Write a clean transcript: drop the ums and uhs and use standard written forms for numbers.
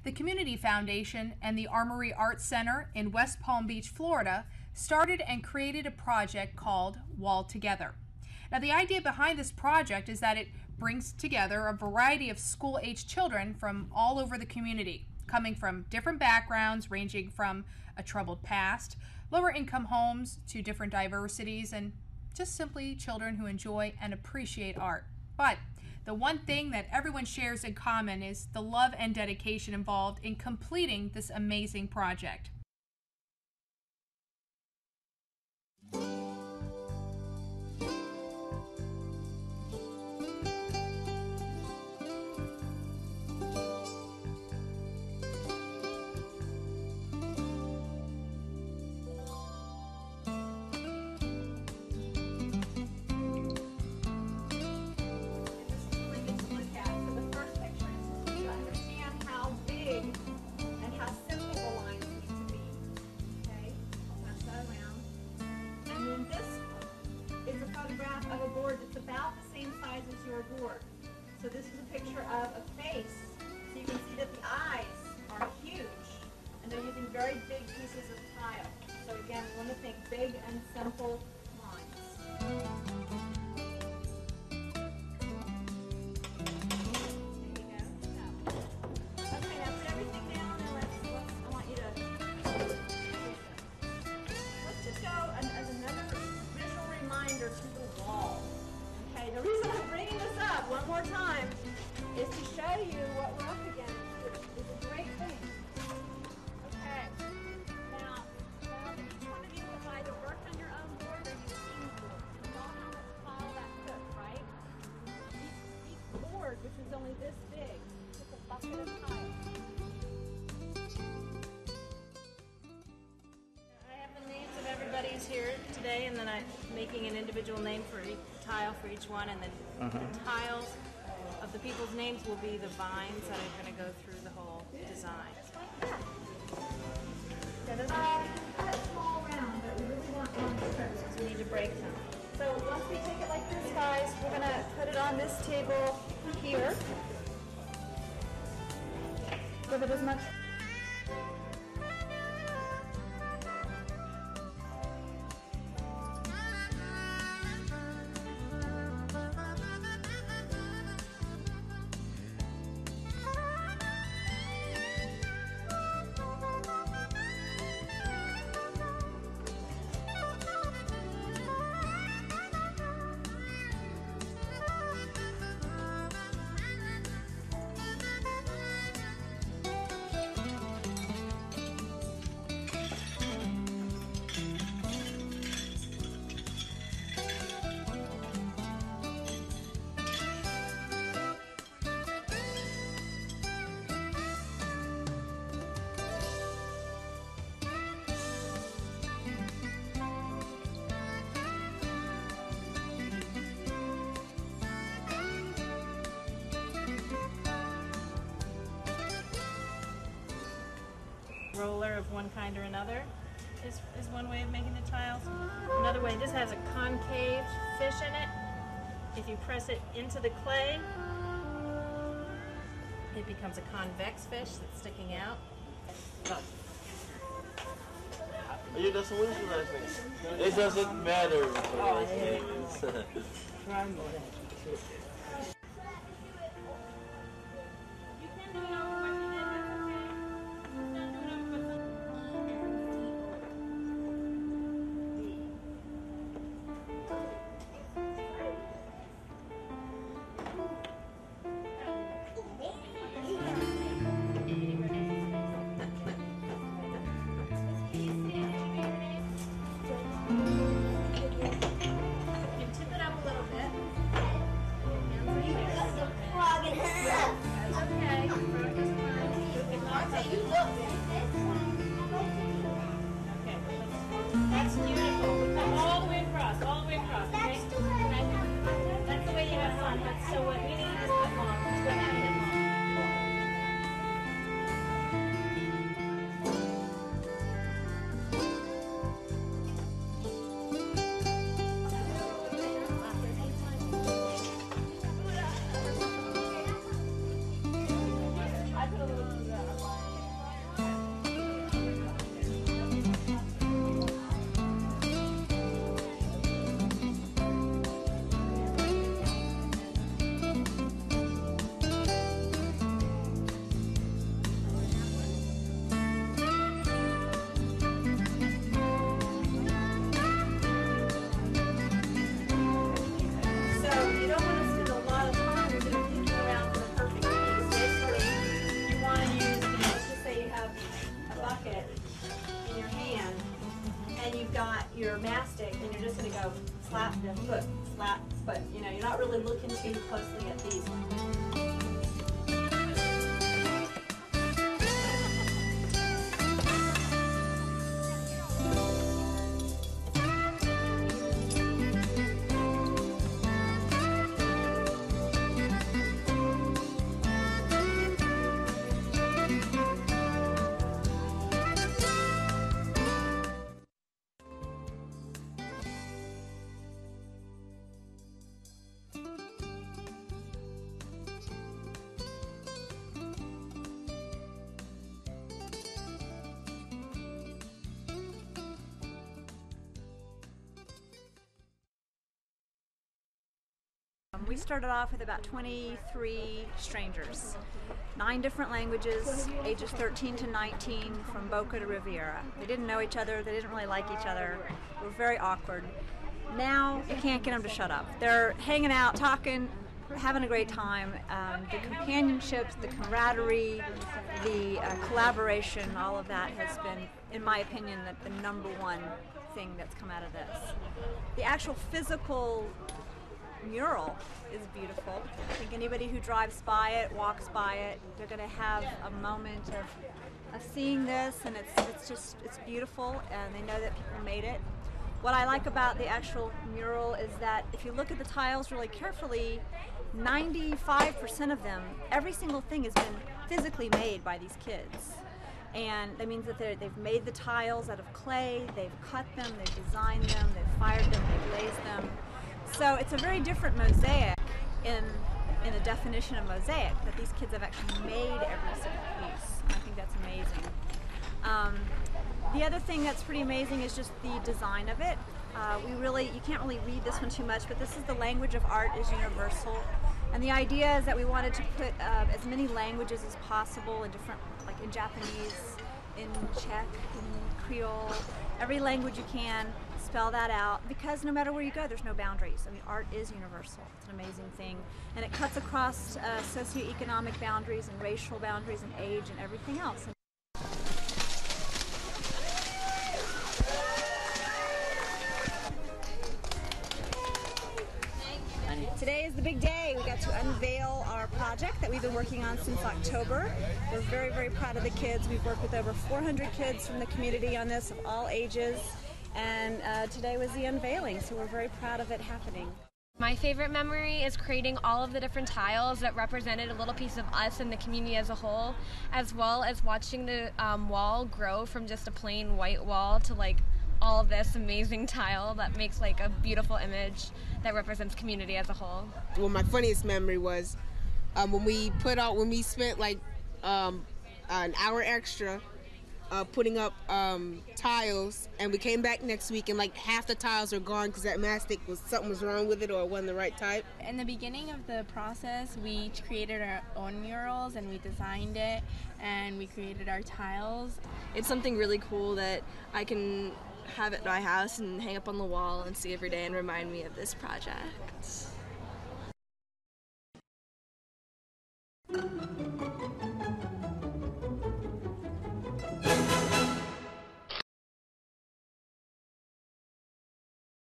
The Community Foundation and the Armory Arts Center in West Palm Beach, Florida, started and created a project called Wall Together. Now, the idea behind this project is that it brings together a variety of school-aged children from all over the community, coming from different backgrounds ranging from a troubled past, lower income homes to different diversities, and just simply children who enjoy and appreciate art. But the one thing that everyone shares in common is the love and dedication involved in completing this amazing project. Of a board that's about the same size as your board. So this is a picture of a face. So you can see that the eyes are huge, and they're using very big pieces of tile. So again, we want to think big and simple lines. Okay, now put everything down, and I want you to, let's just go as another visual reminder to the wall. Okay, the reason I'm bringing this up one more time is to show you what we're up against. It's a great thing. Okay, now each one of you have either worked on your own board or you've seen the board. You know how much tile that took, right? Each board, which is only this big, took a bucket of tile. Everybody's here today, and then I'm making an individual name for each tile for each one, and then the tiles of the people's names will be the vines that are going to go through the whole design. Cut small round, but we really want long strips because we need to break them. So once we take it like this, guys, we're going to put it on this table here. Give it as much. Roller of one kind or another is one way of making the tiles. Another way, this has a concave fish in it. If you press it into the clay, it becomes a convex fish that's sticking out. You just win the last thing. It doesn't matter. Try more. That's beautiful. We come all the way across, okay? That's the way you have fun. So what we need is the long. Let's go down and long. I put a little bit of that on. your mastic, and you're just going to go slap the foot, slap foot. You know, you're not really looking too closely at these. We started off with about 23 strangers, 9 different languages, ages 13 to 19, from Boca to Riviera. They didn't know each other, they didn't really like each other, they were very awkward. Now you can't get them to shut up. They're hanging out, talking, having a great time. The companionships, the camaraderie, the collaboration, all of that has been, in my opinion, the number one thing that's come out of this. The actual physical mural is beautiful. I think anybody who drives by it, walks by it, they're going to have a moment of seeing this, and it's beautiful, and they know that people made it. What I like about the actual mural is that if you look at the tiles really carefully, 95% of them, every single thing has been physically made by these kids. And that means that they've made the tiles out of clay, they've cut them, they've designed them, they've fired them, they've glazed them. So it's a very different mosaic in a definition of mosaic, that these kids have actually made every single piece. I think that's amazing. The other thing that's pretty amazing is just the design of it. You can't really read this one too much, but this is the language of art is universal. And the idea is that we wanted to put as many languages as possible in different, like in Japanese, in Czech, in Creole, every language you can. Spell that out, because no matter where you go, there's no boundaries. I mean, art is universal. It's an amazing thing, and it cuts across socioeconomic boundaries and racial boundaries and age and everything else. Today is the big day. We got to unveil our project that we've been working on since October. We're very, very proud of the kids. We've worked with over 400 kids from the community on this, of all ages. And today was the unveiling, so we're very proud of it happening. My favorite memory is creating all of the different tiles that represented a little piece of us and the community as a whole, as well as watching the wall grow from just a plain white wall to like all of this amazing tile that makes like a beautiful image that represents community as a whole. Well, my funniest memory was when we spent like an hour extra putting up tiles, and we came back next week and like half the tiles are gone because that mastic something was wrong with it, or it wasn't the right type. In the beginning of the process, we created our own murals and we designed it and we created our tiles. It's something really cool that I can have at my house and hang up on the wall and see every day and remind me of this project.